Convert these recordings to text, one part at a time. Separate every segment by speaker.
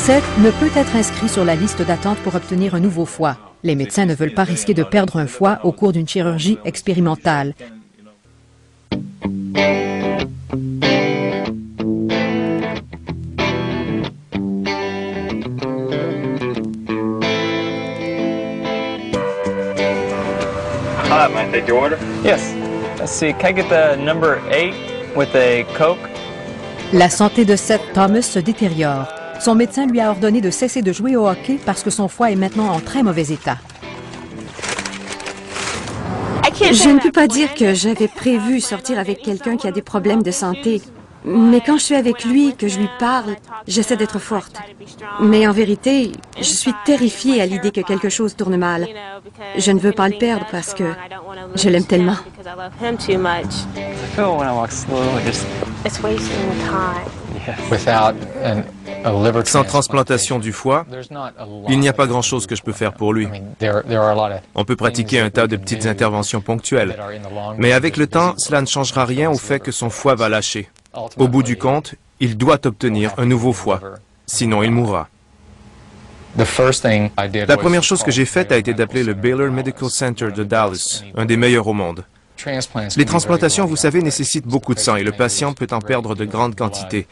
Speaker 1: Seth ne peut être inscrit sur la liste d'attente pour obtenir un nouveau foie. Les médecins ne veulent pas risquer de perdre un foie au cours d'une chirurgie expérimentale.
Speaker 2: Hi, may I take your order?
Speaker 3: Yes. Let's see, can I get the number 8 with a Coke?
Speaker 1: La santé de Seth Thomas se détériore. Son médecin lui a ordonné de cesser de jouer au hockey parce que son foie est maintenant en très mauvais état.
Speaker 4: Je ne peux pas dire que j'avais prévu sortir avec quelqu'un qui a des problèmes de santé. Mais quand je suis avec lui, que je lui parle, j'essaie d'être forte. Mais en vérité, je suis terrifiée à l'idée que quelque chose tourne mal. Je ne veux pas le perdre parce que je l'aime tellement.
Speaker 5: Sans transplantation du foie, il n'y a pas grand-chose que je peux faire pour lui. On peut pratiquer un tas de petites interventions ponctuelles, mais avec le temps, cela ne changera rien au fait que son foie va lâcher. Au bout du compte, il doit obtenir un nouveau foie, sinon il mourra. La première chose que j'ai faite a été d'appeler le Baylor Medical Center de Dallas, un des meilleurs au monde. Les transplantations, vous savez, nécessitent beaucoup de sang et le patient peut en perdre de grandes quantités.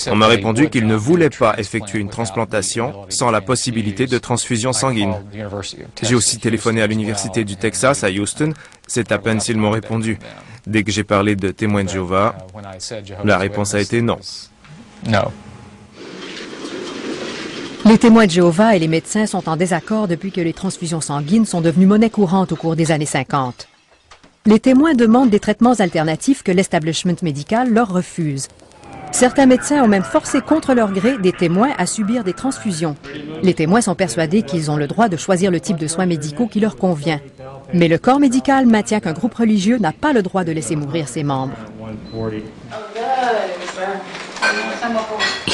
Speaker 5: On m'a répondu qu'ils ne voulaient pas effectuer une transplantation sans la possibilité de transfusion sanguine. J'ai aussi téléphoné à l'Université du Texas à Houston. C'est à peine s'ils m'ont répondu. Dès que j'ai parlé de témoins de Jéhovah, la réponse a été non.
Speaker 1: Les témoins de Jéhovah et les médecins sont en désaccord depuis que les transfusions sanguines sont devenues monnaie courante au cours des années 50. Les témoins demandent des traitements alternatifs que l'establishment médical leur refuse. Certains médecins ont même forcé contre leur gré des témoins à subir des transfusions. Les témoins sont persuadés qu'ils ont le droit de choisir le type de soins médicaux qui leur convient. Mais le corps médical maintient qu'un groupe religieux n'a pas le droit de laisser mourir ses membres.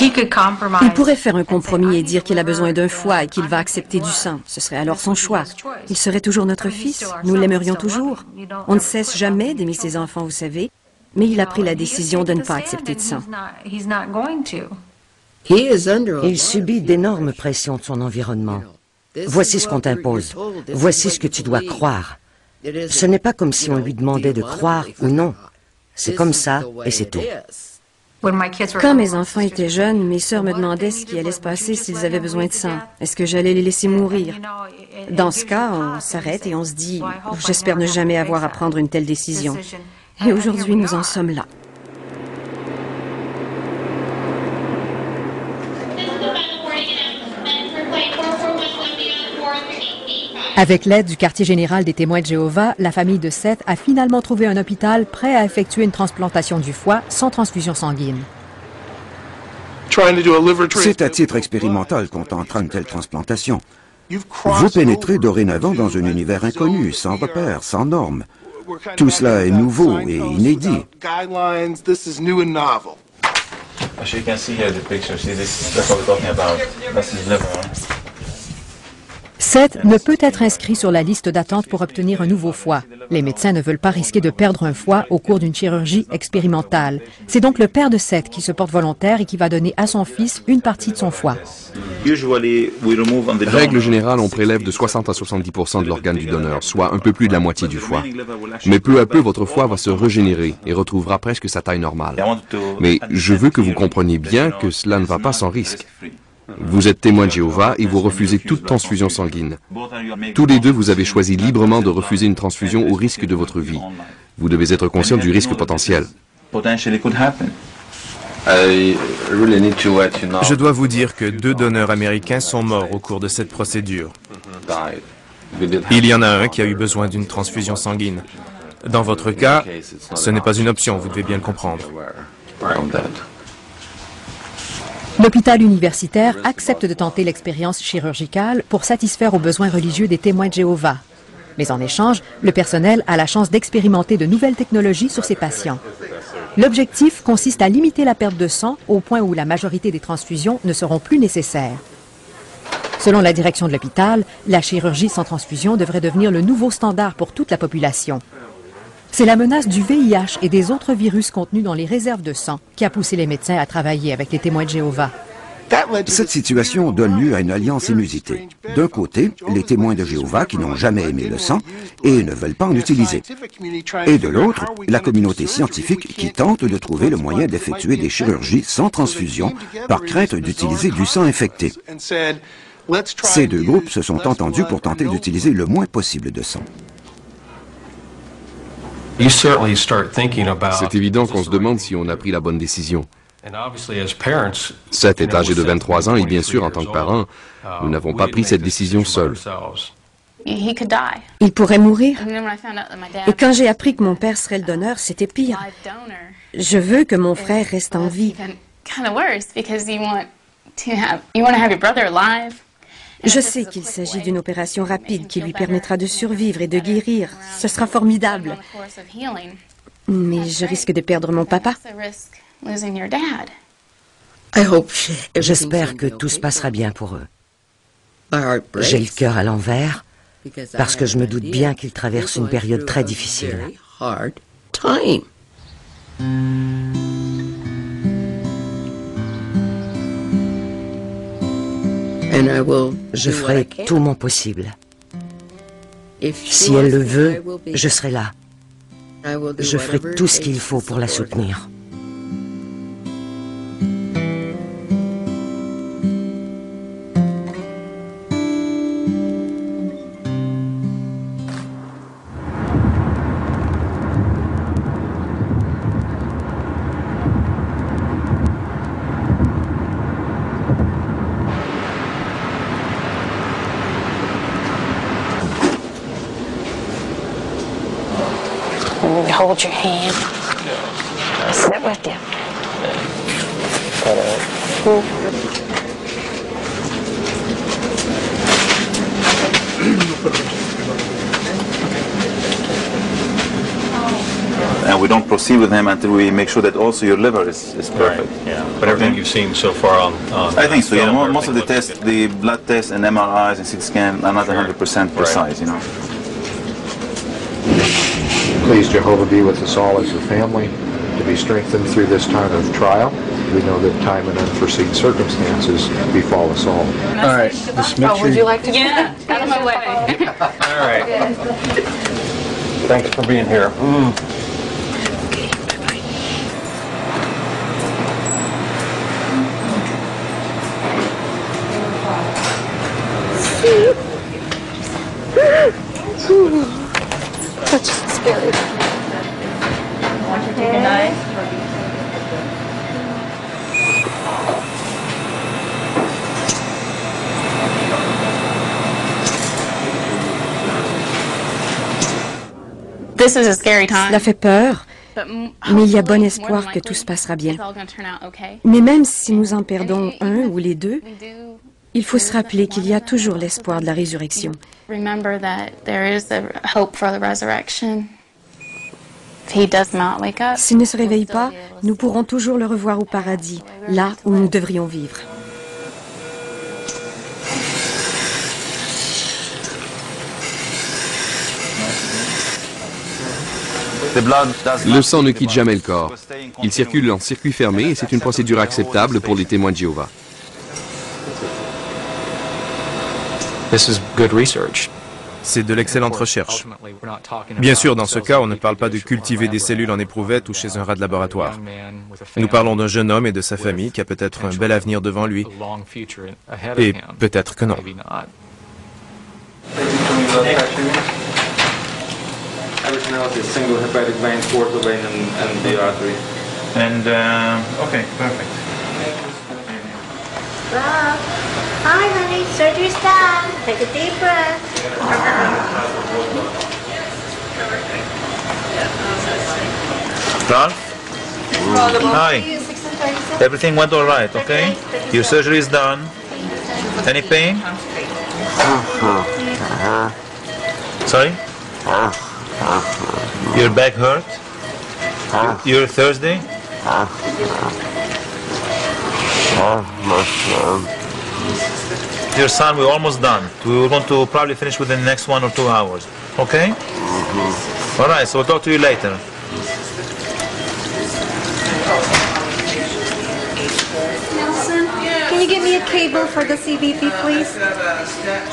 Speaker 4: Il pourrait faire un compromis et dire qu'il a besoin d'un foie et qu'il va accepter du sang. Ce serait alors son choix. Il serait toujours notre fils. Nous l'aimerions toujours. On ne cesse jamais d'aimer ses enfants, vous savez. Mais il a pris la décision de ne pas accepter de sang.
Speaker 6: Il subit d'énormes pressions de son environnement. Voici ce qu'on t'impose. Voici ce que tu dois croire. Ce n'est pas comme si on lui demandait de croire ou non. C'est comme ça et c'est tout.
Speaker 4: Quand mes enfants étaient jeunes, mes sœurs me demandaient ce qui allait se passer s'ils avaient besoin de sang. Est-ce que j'allais les laisser mourir? Dans ce cas, on s'arrête et on se dit « J'espère ne jamais avoir à prendre une telle décision ». Et aujourd'hui, nous en sommes là.
Speaker 1: Avec l'aide du quartier général des témoins de Jéhovah, la famille de Seth a finalement trouvé un hôpital prêt à effectuer une transplantation du foie sans transfusion sanguine.
Speaker 7: C'est à titre expérimental qu'on tentera une telle transplantation. Vous pénétrez dorénavant dans un univers inconnu, sans repères, sans normes. Tout cela est nouveau et inédit.
Speaker 1: Seth ne peut être inscrit sur la liste d'attente pour obtenir un nouveau foie. Les médecins ne veulent pas risquer de perdre un foie au cours d'une chirurgie expérimentale. C'est donc le père de Seth qui se porte volontaire et qui va donner à son fils une partie de son foie.
Speaker 8: Règle générale, on prélève de 60 à 70% de l'organe du donneur, soit un peu plus de la moitié du foie. Mais peu à peu, votre foie va se régénérer et retrouvera presque sa taille normale. Mais je veux que vous compreniez bien que cela ne va pas sans risque. Vous êtes témoin de Jéhovah et vous refusez toute transfusion sanguine. Tous les deux, vous avez choisi librement de refuser une transfusion au risque de votre vie. Vous devez être conscient du risque potentiel.
Speaker 5: Je dois vous dire que 2 donneurs américains sont morts au cours de cette procédure. Il y en a un qui a eu besoin d'une transfusion sanguine. Dans votre cas, ce n'est pas une option, vous devez bien le comprendre.
Speaker 1: L'hôpital universitaire accepte de tenter l'expérience chirurgicale pour satisfaire aux besoins religieux des témoins de Jéhovah. Mais en échange, le personnel a la chance d'expérimenter de nouvelles technologies sur ses patients. L'objectif consiste à limiter la perte de sang au point où la majorité des transfusions ne seront plus nécessaires. Selon la direction de l'hôpital, la chirurgie sans transfusion devrait devenir le nouveau standard pour toute la population. C'est la menace du VIH et des autres virus contenus dans les réserves de sang qui a poussé les médecins à travailler avec les témoins de Jéhovah.
Speaker 7: Cette situation donne lieu à une alliance inusitée. D'un côté, les témoins de Jéhovah qui n'ont jamais aimé le sang et ne veulent pas en utiliser. Et de l'autre, la communauté scientifique qui tente de trouver le moyen d'effectuer des chirurgies sans transfusion par crainte d'utiliser du sang infecté. Ces deux groupes se sont entendus pour tenter d'utiliser le moins possible de sang.
Speaker 8: C'est évident qu'on se demande si on a pris la bonne décision. Seth est âgé de 23 ans et bien sûr, en tant que parent, nous n'avons pas pris cette décision seuls.
Speaker 4: Il pourrait mourir. Et quand j'ai appris que mon père serait le donneur, c'était pire. Je veux que mon frère reste en vie. Je sais qu'il s'agit d'une opération rapide qui lui permettra de survivre et de guérir. Ce sera formidable. Mais je risque de perdre mon papa.
Speaker 6: J'espère que tout se passera bien pour eux. J'ai le cœur à l'envers parce que je me doute bien qu'ils traversent une période très difficile. Je ferai tout mon possible. Si elle le veut, je serai là. Je ferai tout ce qu'il faut pour la soutenir.
Speaker 9: Hold your hand. Sit with you.
Speaker 10: And we don't proceed with him until we make sure that also your liver is perfect.
Speaker 2: Right, yeah. But everything you've seen so far on
Speaker 10: I think so. Yeah, most of the tests, the blood tests and MRIs and CT scan are not 100% precise. You know.
Speaker 11: Please, Jehovah, be with us all as a family to be strengthened through this time of trial. We know that time and unforeseen circumstances befall us all.
Speaker 2: All right. Just make sure
Speaker 9: Would you like to? Yeah, out of my way.
Speaker 2: All right. Thanks for being here.
Speaker 9: That's scary. Want to take a knife? This is a scary time.
Speaker 4: Cela fait peur, mais il y a bon espoir que tout se passera bien. Mais même si nous en perdons un ou les deux, il faut se rappeler qu'il y a toujours l'espoir de la résurrection. S'il ne se réveille pas, nous pourrons toujours le revoir au paradis, là où nous devrions vivre.
Speaker 8: Le sang ne quitte jamais le corps. Il circule en circuit fermé et c'est une procédure acceptable pour les témoins de Jéhovah.
Speaker 5: C'est de l'excellente recherche. Bien sûr, dans ce cas, on ne parle pas de cultiver des cellules en éprouvette ou chez un rat de laboratoire. Nous parlons d'un jeune homme et de sa famille qui a peut-être un bel avenir devant lui. Et peut-être que non.
Speaker 2: Okay, perfect.
Speaker 12: Bob. Hi, honey. Surgery's done. Take a deep breath.
Speaker 10: Ralph? Hi. Everything went all right, okay? Your surgery is done. Any pain? Sorry? Your back hurt? You're Thursday? Your son, we're almost done. We're going to probably finish within the next 1 or 2 hours. Okay? All right, so we'll talk to you later.
Speaker 12: Nelson, can
Speaker 13: you give me a cable for the CBP, please?